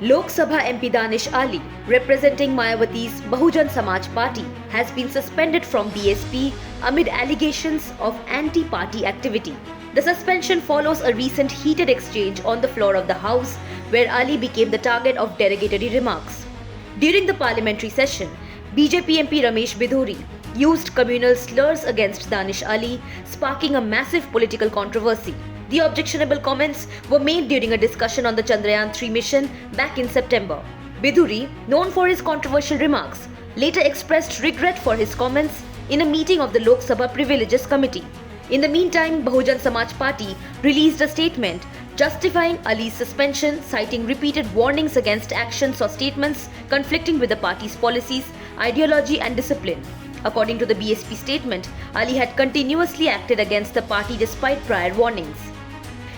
Lok Sabha MP Danish Ali, representing Mayawati's Bahujan Samaj Party, has been suspended from BSP amid allegations of anti-party activity. The suspension follows a recent heated exchange on the floor of the House, where Ali became the target of derogatory remarks. During the parliamentary session, BJP MP Ramesh Bidhuri used communal slurs against Danish Ali, sparking a massive political controversy. The objectionable comments were made during a discussion on the Chandrayaan-3 mission back in September. Bidhuri, known for his controversial remarks, later expressed regret for his comments in a meeting of the Lok Sabha Privileges Committee. In the meantime, Bahujan Samaj Party released a statement justifying Ali's suspension, citing repeated warnings against actions or statements conflicting with the party's policies, ideology and discipline. According to the BSP statement, Ali had continuously acted against the party despite prior warnings.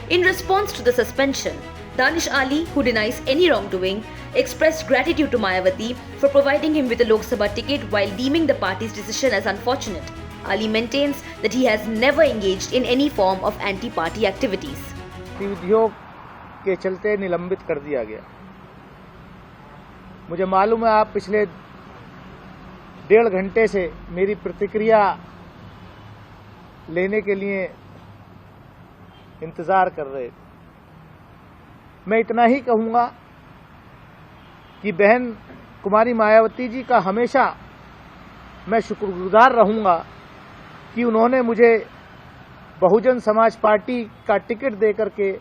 In response to the suspension, Danish Ali, who denies any wrongdoing, expressed gratitude to Mayawati for providing him with a Lok Sabha ticket while deeming the party's decision as unfortunate. Ali maintains that he has never engaged in any form of anti-party activities. गतिविधियों के चलते निलंबित कर दिया गया। मुझे मालूम है आप पिछले 1.5 घंटे से मेरी प्रतिक्रिया लेने के लिए इंतजार कर रहे थे। मैं इतना ही कहूंगा कि बहन कुमारी मायावती जी का हमेशा मैं शुक्रगुजार रहूंगा कि उन्होंने मुझे बहुजन समाज पार्टी का टिकट देकर के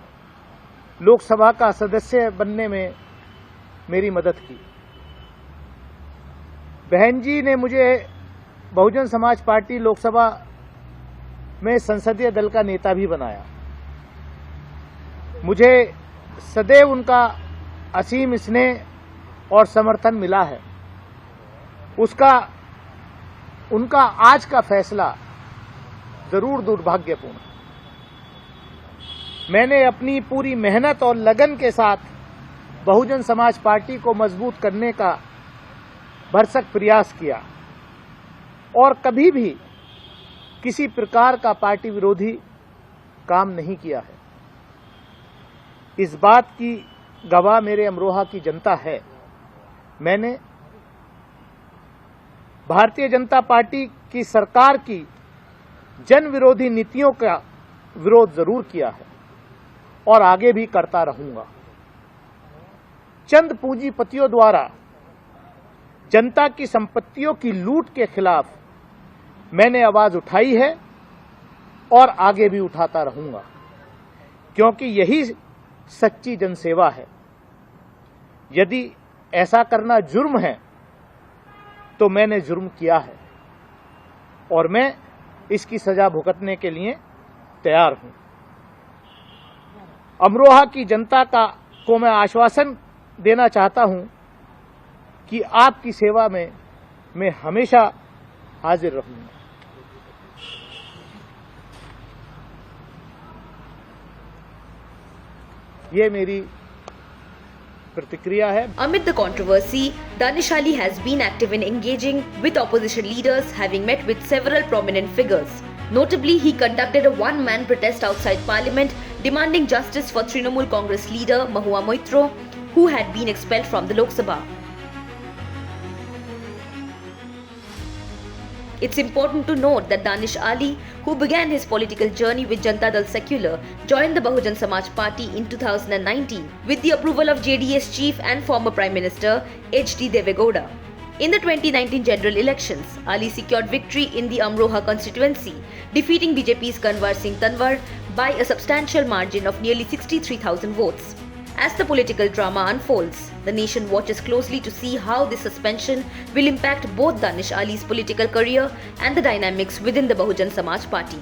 लोकसभा का सदस्य बनने में मेरी मदद की। बहन जी ने मुझे बहुजन समाज पार्टी लोकसभा में संसदीय दल का नेता भी बनाया। मुझे सदैव उनका असीम स्नेह और समर्थन मिला है। उनका आज का फैसला जरूर दुर्भाग्यपूर्ण। मैंने अपनी पूरी मेहनत और लगन के साथ बहुजन समाज पार्टी को मजबूत करने का भरसक प्रयास किया और कभी भी किसी प्रकार का पार्टी विरोधी काम नहीं किया है। इस बात की गवाह मेरे अमरोहा की जनता है। मैंने भारतीय जनता पार्टी की सरकार की जन विरोधी नीतियों का विरोध जरूर किया है और आगे भी करता रहूंगा। चंद पूंजीपतियों द्वारा जनता की संपत्तियों की लूट के खिलाफ मैंने आवाज उठाई है और आगे भी उठाता रहूंगा, क्योंकि यही सच्ची जनसेवा है। यदि ऐसा करना जुर्म है तो मैंने जुर्म किया है और मैं इसकी सजा भुगतने के लिए तैयार हूं। अमरोहा की जनता को मैं आश्वासन देना चाहता हूं कि आपकी सेवा में मैं हमेशा हाजिर रहूंगा। ये मेरी प्रतिक्रिया है। Amid the controversy, Danish Ali has been active in engaging with opposition leaders, having met with several prominent figures. Notably, he conducted a one-man protest outside Parliament demanding justice for Trinamool Congress leader Mahua Moitro, who had been expelled from the Lok Sabha. It's important to note that Danish Ali, who began his political journey with Janata Dal Secular, joined the Bahujan Samaj Party in 2019 with the approval of JDS chief and former Prime Minister H.D. Devegowda. In the 2019 general elections, Ali secured victory in the Amroha constituency, defeating BJP's Kanwar Singh Tanwar by a substantial margin of nearly 63,000 votes. As the political drama unfolds, the nation watches closely to see how this suspension will impact both Danish Ali's political career and the dynamics within the Bahujan Samaj Party.